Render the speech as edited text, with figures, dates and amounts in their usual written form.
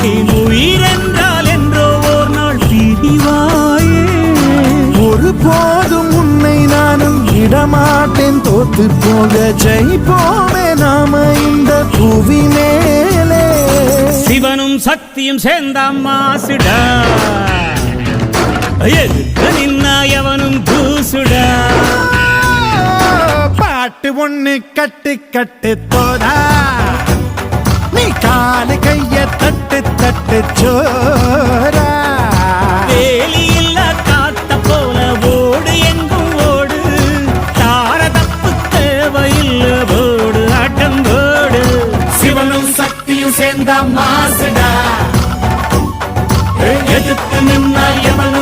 என் உயிரென்றால் என்றோ ஓர் நாள் பிரிவாயே. ஒரு போதும் உன்னை நானும் விடமாட்டேன், தோத்து போக ஜெயிப்போமே நாம இந்த புவி மேலே. சிவனும் சக்தியும் சேர்ந்த மாசுடா, எதுக்கு நின்னா எவனும் தூசுடா. பாட்டு ஒண்ணு கட்டு கட்டு தோதா, நீ காலு கைய தட்டு தட்டு சோரா. வேலி இல்ல காத்த போல ஓடு எங்கும் ஓடு, தார தப்பு தேவையில்ல போடு ஆட்டம் போடு. சிவனும் சக்தியும் சேர்ந்த மாசுடா, எதிர்த்து நின்னா எவனும்